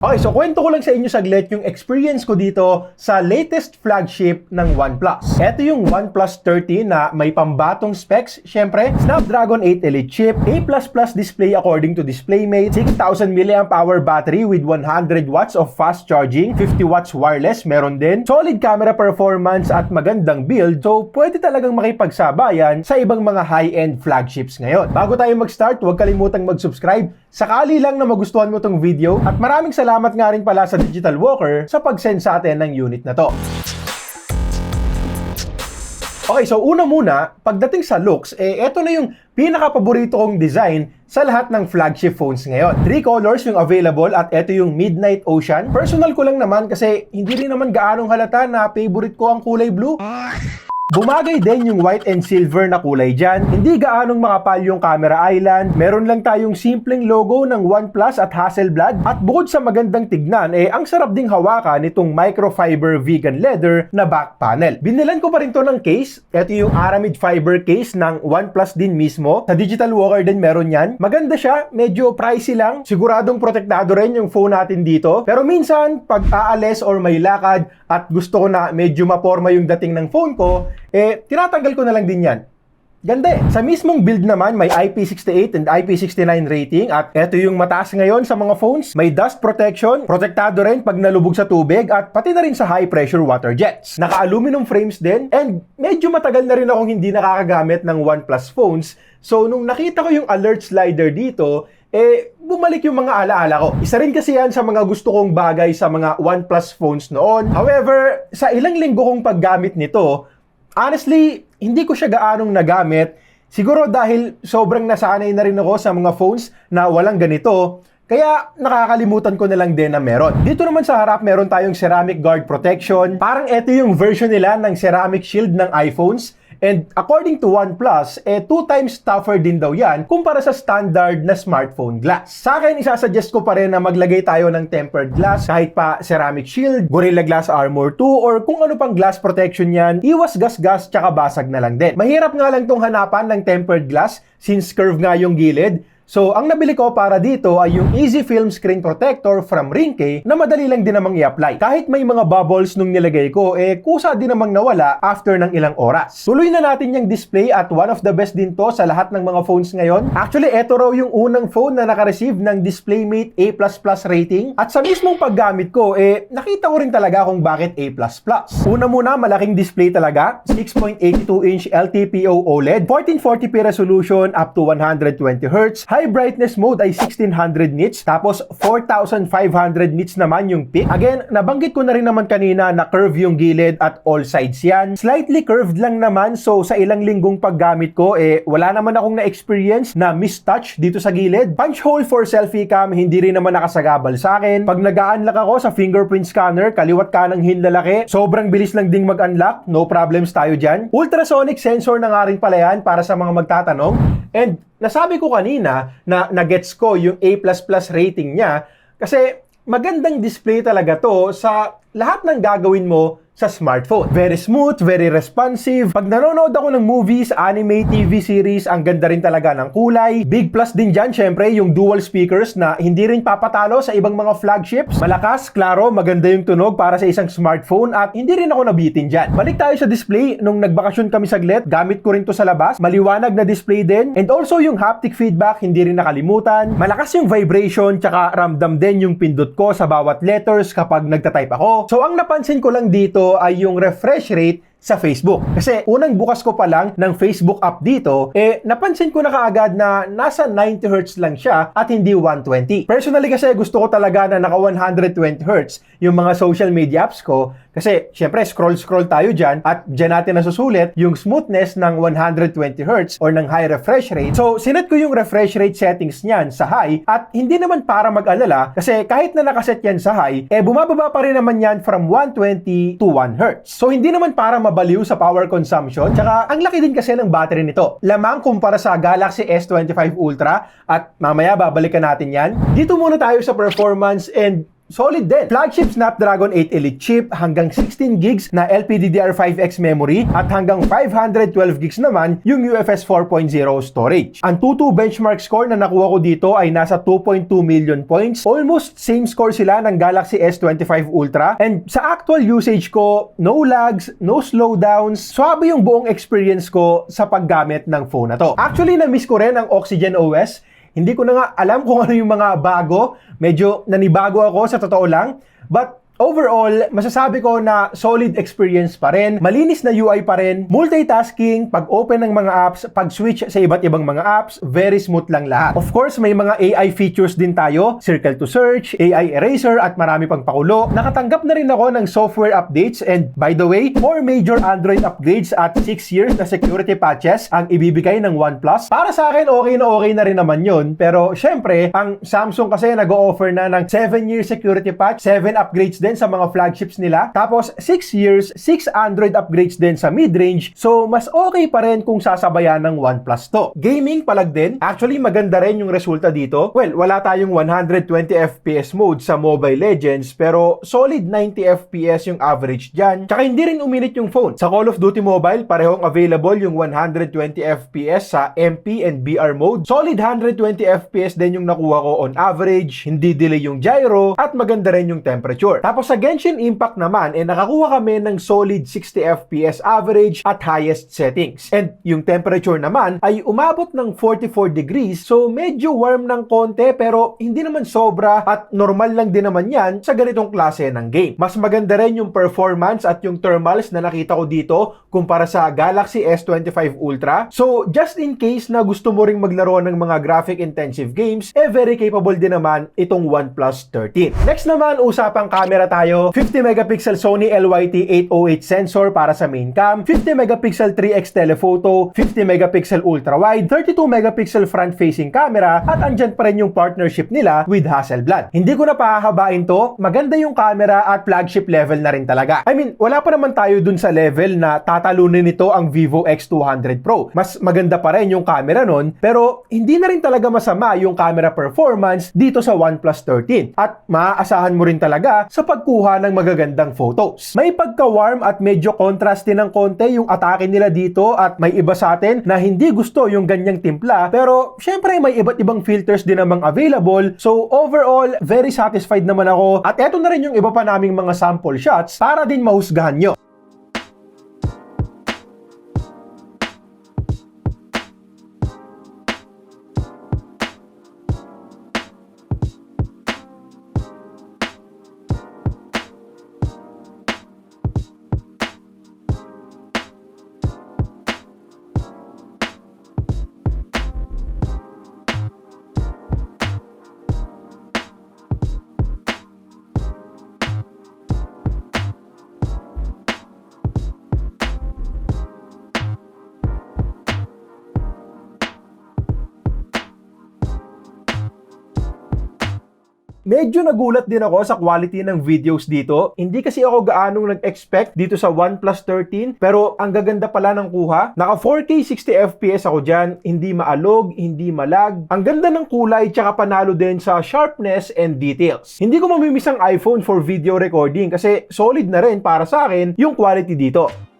Okay, so kwento ko lang sa inyo saglit yung experience ko dito sa latest flagship ng OnePlus. Ito yung OnePlus 30 na may pambatong specs. Siyempre, Snapdragon 8 Elite chip, A++ display according to DisplayMate, 6,000 mAh battery with 100 watts of fast charging, 50 watts wireless meron din, solid camera performance at magandang build. So, pwede talagang makipagsabayan sa ibang mga high-end flagships ngayon. Bago tayo mag-start, huwag kalimutang mag-subscribe. Sakali lang na magustuhan mo tong video at maraming salamat nga rin pala sa Digital Walker sa pag-send sa atin ng unit na to. Okay, so una muna, pagdating sa looks, eto na yung pinaka-paborito kong design sa lahat ng flagship phones ngayon. 3 colors yung available at eto yung Midnight Ocean. Personal ko lang naman kasi hindi rin naman gaanong halata na favorite ko ang kulay blue. Bumagay din yung white and silver na kulay dyan. Hindi gaanong makapal yung camera island. Meron lang tayong simpleng logo ng OnePlus at Hasselblad. At bukod sa magandang tignan, ang sarap ding hawakan nitong microfiber vegan leather na back panel. Binilan ko pa rin to ng case. Ito yung aramid fiber case ng OnePlus din mismo. Sa Digital Walker din meron yan. Maganda siya, medyo pricey lang. Siguradong protektado rin yung phone natin dito. Pero minsan, pag aalis or may lakad at gusto ko na medyo maporma yung dating ng phone ko, tinatanggal ko na lang din yan. Ganda eh. Sa mismong build naman, may IP68 and IP69 rating at eto yung mataas ngayon sa mga phones. May dust protection, protektado rin pag nalubog sa tubig at pati na rin sa high pressure water jets. Naka-aluminum frames din and medyo matagal na rin akong hindi nakakagamit ng OnePlus phones. So nung nakita ko yung alert slider dito, bumalik yung mga alaala ko. Isa rin kasi yan sa mga gusto kong bagay sa mga OnePlus phones noon. However, sa ilang linggo kong paggamit nito, honestly, hindi ko siya gaanong nagamit. Siguro dahil sobrang nasanay na rin ako sa mga phones na walang ganito, kaya nakakalimutan ko na lang din na meron. Dito naman sa harap, meron tayong ceramic guard protection. Parang ito yung version nila ng ceramic shield ng iPhones. And according to OnePlus, 2 times tougher din daw yan kumpara sa standard na smartphone glass. Sa akin, isasuggest ko pa rin na maglagay tayo ng tempered glass kahit pa ceramic shield, Gorilla Glass Armor 2, or kung ano pang glass protection yan, iwas gas-gas tsaka basag na lang din. Mahirap nga lang tong hanapan ng tempered glass since curve nga yung gilid. So, ang nabili ko para dito ay yung Easy Film Screen Protector from Rinke na madali lang din namang i-apply. Kahit may mga bubbles nung nilagay ko, kusa din namang nawala after ng ilang oras. Tuloy na natin yung display at one of the best din to sa lahat ng mga phones ngayon. Actually, eto raw yung unang phone na naka-receive ng DisplayMate A++ rating. At sa mismong paggamit ko, nakita ko rin talaga kung bakit A++. Una muna, malaking display talaga. 6.82-inch LTPO OLED, 1440p resolution up to 120Hz. High brightness mode ay 1600 nits, tapos 4500 nits naman yung peak. Again, nabanggit ko na rin naman kanina na curve yung gilid at all sides yan. Slightly curved lang naman, so sa ilang linggong paggamit ko, wala naman akong na-experience na mistouch dito sa gilid. Punch hole for selfie cam, hindi rin naman nakasagabal sa akin. Pag nag-unlock ako sa fingerprint scanner, kaliwat kanang hinlalaki, sobrang bilis lang ding mag-unlock, no problems tayo dyan. Ultrasonic sensor na nga rin pala yan para sa mga magtatanong. And nasabi ko kanina na nagets ko yung A++ rating niya kasi magandang display talaga to sa lahat ng gagawin mo sa smartphone. Very smooth, very responsive. Pag nanonood ako ng movies, anime, TV series, ang ganda rin talaga ng kulay. Big plus din dyan, syempre, yung dual speakers na hindi rin papatalo sa ibang mga flagships. Malakas, klaro, maganda yung tunog para sa isang smartphone at hindi rin ako nabitin dyan. Balik tayo sa display. Nung nagbakasyon kami saglit, gamit ko rin to sa labas. Maliwanag na display din. And also yung haptic feedback, hindi rin nakalimutan. Malakas yung vibration, tsaka ramdam din yung pindot ko sa bawat letters kapag nagtatype ako. So ang napansin ko lang dito ay yung refresh rate sa Facebook. Kasi unang bukas ko pa lang ng Facebook app dito, napansin ko na kaagad na nasa 90Hz lang siya at hindi 120. Personally kasi gusto ko talaga na naka 120Hz yung mga social media apps ko kasi syempre scroll tayo dyan at dyan natin nasusulit yung smoothness ng 120Hz or ng high refresh rate. So sinet ko yung refresh rate settings niyan sa high at hindi naman para mag-alala kasi kahit na nakaset yan sa high, bumababa pa rin naman yan from 120 to 1Hz. So hindi naman para mabaliw sa power consumption. Tsaka, ang laki din kasi ng battery nito. Lamang kumpara sa Galaxy S25 Ultra at mamaya babalikan natin yan. Dito muna tayo sa performance and solid din. Flagship Snapdragon 8 Elite chip, hanggang 16 gigs na LPDDR5X memory at hanggang 512 gigs naman yung UFS 4.0 storage. Ang Tutu benchmark score na nakuha ko dito ay nasa 2.2 million points. Almost same score sila ng Galaxy S25 Ultra. And sa actual usage ko, no lags, no slowdowns. Swabe yung buong experience ko sa paggamit ng phone na to. Actually, na-miss ko rin ang Oxygen OS. Hindi ko na nga alam kung ano yung mga bago. Medyo nanibago ako sa totoo lang. But overall, masasabi ko na solid experience pa rin, malinis na UI pa rin, multitasking, pag-open ng mga apps, pag-switch sa iba't ibang mga apps, very smooth lang lahat. Of course, may mga AI features din tayo, circle to search, AI eraser, at marami pang pakulo. Nakatanggap na rin ako ng software updates, and by the way, 4 major Android upgrades at 6 years na security patches ang ibibigay ng OnePlus. Para sa akin, okay na rin naman yun, pero syempre, ang Samsung kasi nag-o-offer na ng 7-year security patch, 7 upgrades din sa mga flagships nila. Tapos 6 years, 6 Android upgrades din sa mid-range. So mas okay pa rin kung sasabayan ng OnePlus to. Gaming palag din. Actually maganda rin yung resulta dito. Well, wala tayong 120 FPS mode sa Mobile Legends, pero solid 90 FPS yung average dyan. Tsaka hindi rin uminit yung phone. Sa Call of Duty Mobile, parehong available yung 120 FPS sa MP and BR mode. Solid 120 FPS din yung nakuha ko on average. Hindi delay yung gyro at maganda rin yung temperature. Tapos sa Genshin Impact naman, nakakuha kami ng solid 60 FPS average at highest settings. And yung temperature naman ay umabot ng 44 degrees, so medyo warm ng konti pero hindi naman sobra at normal lang din naman yan sa ganitong klase ng game. Mas maganda rin yung performance at yung thermals na nakita ko dito kumpara sa Galaxy S25 Ultra. So just in case na gusto mo ring maglaro ng mga graphic intensive games, very capable din naman itong OnePlus 13. Next naman, usapang camera tayo. 50 megapixel Sony LYT-808 sensor para sa main cam, 50 megapixel 3x telephoto, 50 megapixel ultra wide, 32 megapixel front facing camera, at andyan pa rin yung partnership nila with Hasselblad. Hindi ko na pahahabain to, maganda yung camera at flagship level na rin talaga. I mean, wala pa naman tayo dun sa level na tatalunin nito ang Vivo X200 Pro. Mas maganda pa rin yung camera nun, pero hindi na rin talaga masama yung camera performance dito sa OnePlus 13. At maaasahan mo rin talaga sa pagkuha ng magagandang photos. May pagka-warm at medyo contrast din ng konti yung atake nila dito, at may iba sa atin na hindi gusto yung ganyang timpla, pero syempre may iba't ibang filters din namang available. So overall, very satisfied naman ako, at eto na rin yung iba pa naming mga sample shots para din mahusgahan nyo. Medyo nagulat din ako sa quality ng videos dito. Hindi kasi ako gaanong nag-expect dito sa OnePlus 13, pero ang gaganda pala ng kuha. Naka 4K 60 FPS ako dyan, hindi maalog, hindi malag. Ang ganda ng kulay, tsaka panalo din sa sharpness and details. Hindi ko mamimiss ang iPhone for video recording kasi solid na rin para sa akin yung quality dito.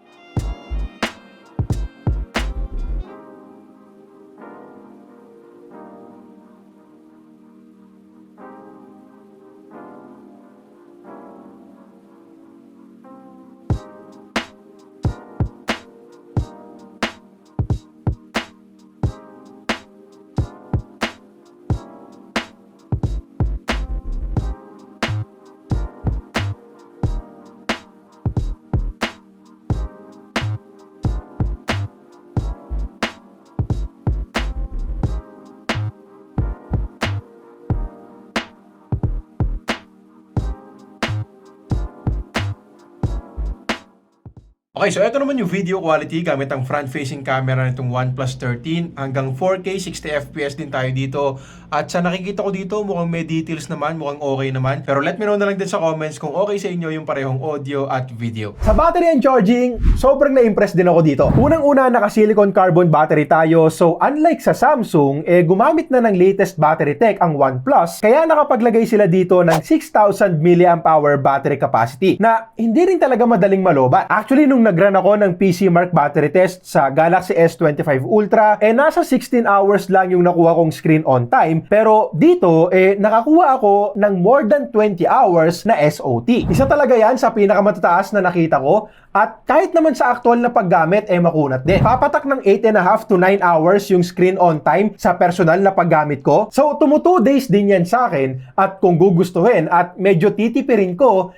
Okay, so ito naman yung video quality gamit ang front-facing camera nitong OnePlus 13 hanggang 4K 60fps din tayo dito. At sa nakikita ko dito, mukhang may details naman, mukhang okay naman. Pero let me know na lang din sa comments kung okay sa inyo yung parehong audio at video. Sa battery and charging, sobrang na-impress din ako dito. Unang-una, naka-silicon carbon battery tayo. So unlike sa Samsung, gumamit na ng latest battery tech ang OnePlus. Kaya nakapaglagay sila dito ng 6,000 mAh battery capacity na hindi rin talaga madaling malobat. Actually, nung nag-run ako ng PC Mark battery test sa Galaxy S25 Ultra, nasa 16 hours lang yung nakuha kong screen on time. Pero dito, nakakuha ako ng more than 20 hours na SOT. Isa talaga yan sa pinakamatataas na nakita ko. At kahit naman sa aktual na paggamit, makunat din. Papatak ng 8.5 to 9 hours yung screen on time sa personal na paggamit ko. So, 2 days din yan sa akin. At kung gugustuhin at medyo titipirin ko,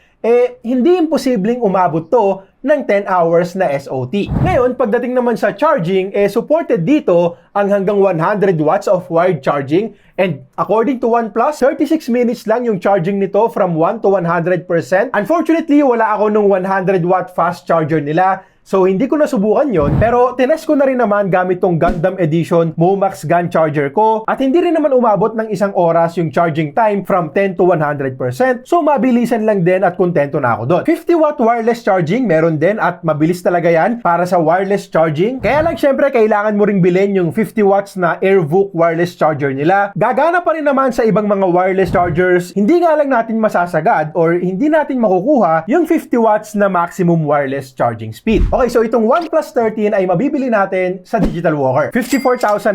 hindi imposibleng umabot to ng 10 hours na SOT. Ngayon, pagdating naman sa charging, supported dito ang hanggang 100 watts of wired charging. And according to OnePlus, 36 minutes lang yung charging nito from 1 to 100%. Unfortunately, wala ako nung 100 watt fast charger nila. So, hindi ko nasubukan yon, pero tinest ko na rin naman gamit tong Gundam Edition Momax Gun Charger ko at hindi rin naman umabot ng 1 oras yung charging time from 10 to 100%. So, mabilisan lang din at kontento na ako doon. 50 watt wireless charging meron din at mabilis talaga yan para sa wireless charging. Kaya lang syempre, kailangan mo ring bilhin yung 50 watts na AirVook wireless charger nila. Gagana pa rin naman sa ibang mga wireless chargers, hindi nga lang natin masasagad or hindi natin makukuha yung 50 watts na maximum wireless charging speed. Okay, so itong OnePlus 13 ay mabibili natin sa Digital Walker. 54,990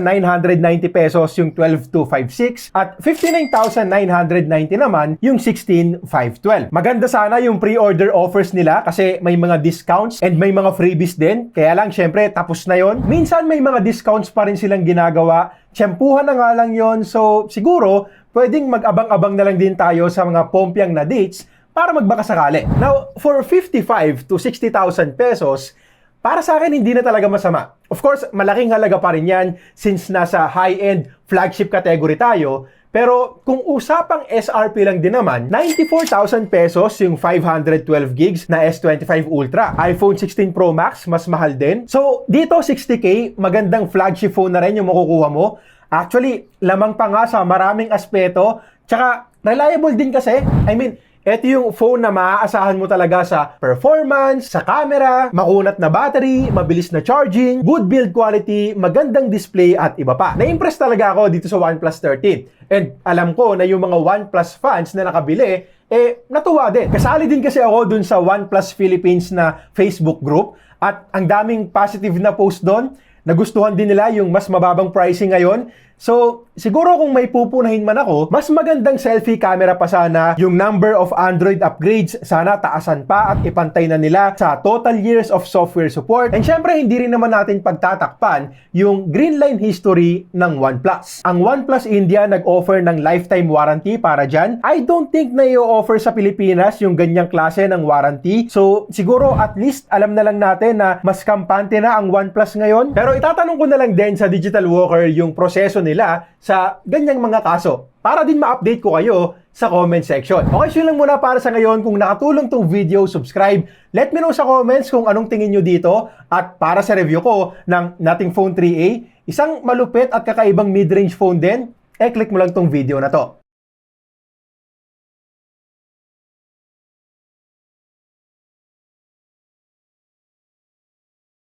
pesos yung 12,256 at 59,990 naman yung 16,512. Maganda sana yung pre-order offers nila kasi may mga discounts and may mga freebies din. Kaya lang, syempre, tapos na yon. Minsan may mga discounts pa rin silang ginagawa. Tiyempuhan na nga lang yon. So, siguro, pwedeng mag-abang-abang na lang din tayo sa mga pompiang na dates para magbakasakali. Now, for 55 to 60,000 pesos, para sa akin, hindi na talaga masama. Of course, malaking halaga pa rin yan since nasa high-end flagship category tayo. Pero kung usapang SRP lang din naman, 94,000 pesos yung 512 gigs na S25 Ultra. iPhone 16 Pro Max, mas mahal din. So, dito 60K, magandang flagship phone na rin yung makukuha mo. Actually, lamang pa nga sa maraming aspeto. Tsaka, reliable din kasi. I mean, ito yung phone na maaasahan mo talaga sa performance, sa camera, makunat na battery, mabilis na charging, good build quality, magandang display at iba pa. Na-impress talaga ako dito sa OnePlus 13. And alam ko na yung mga OnePlus fans na nakabili, natuwa din. Kasali din kasi ako dun sa OnePlus Philippines na Facebook group at ang daming positive na post doon. Nagustuhan din nila yung mas mababang pricing ngayon. So, siguro kung may pupunahin man ako, mas magandang selfie camera pa sana, yung number of Android upgrades, sana taasan pa at ipantay na nila sa total years of software support. And syempre, hindi rin naman natin pagtatakpan yung green line history ng OnePlus. Ang OnePlus India nag-offer ng lifetime warranty para dyan. I don't think na i-offer sa Pilipinas yung ganyang klase ng warranty. So, siguro at least alam na lang natin na mas kampante na ang OnePlus ngayon. Pero itatanong ko na lang din sa Digital Walker yung proseso nila sa ganyang mga kaso para din ma-update ko kayo sa comment section. Okay, so yun lang muna para sa ngayon. Kung nakatulong tong video, subscribe. Let me know sa comments kung anong tingin nyo dito. At para sa review ko ng Nothing Phone 3a, isang malupit at kakaibang mid-range phone din, click mo lang tong video na to.